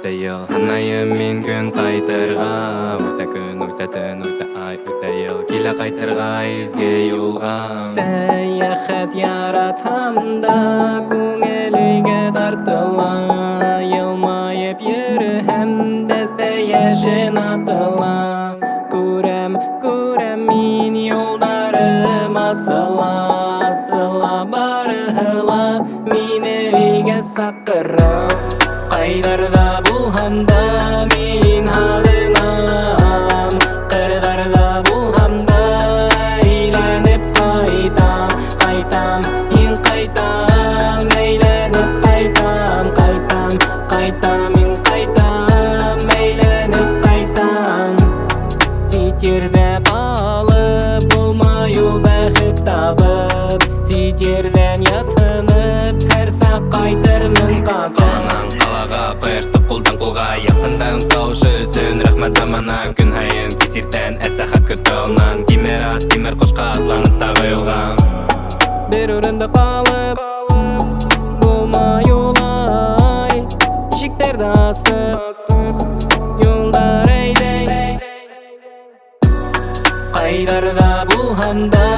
өтө ел Ханайым мен күн қайтырға Өтө күн, өтө түн, өтө ай, өтө ел Келе қайтырға изге юлға Сәяхәт яратамда Күңеліге тартыла Елмайып йөрһәм дәстә яшен атыла Күрәм мин юлдарым асыла барыһыла Мине өйгә сакырып Кайдарда булһам да мин һагынам Кырдарда булһам да әйләнеп кайтам Мин кайтам, әйләнеп кайтам Мин кайтам, әйләнеп кайтам Ситердә калып булмаю бәхет табып Ситердән ятынып һәр сак кайтырмын касым Кулдан кулга якындан таушы өсін Рахмат замана күн хайын кесиртен әсәхат көтөлнан Тимер кошқа атланып тағы юлған Бір урында қалып Булмаюлай Ишіктерді асып Юлдар әйдей Қайдарда булһам да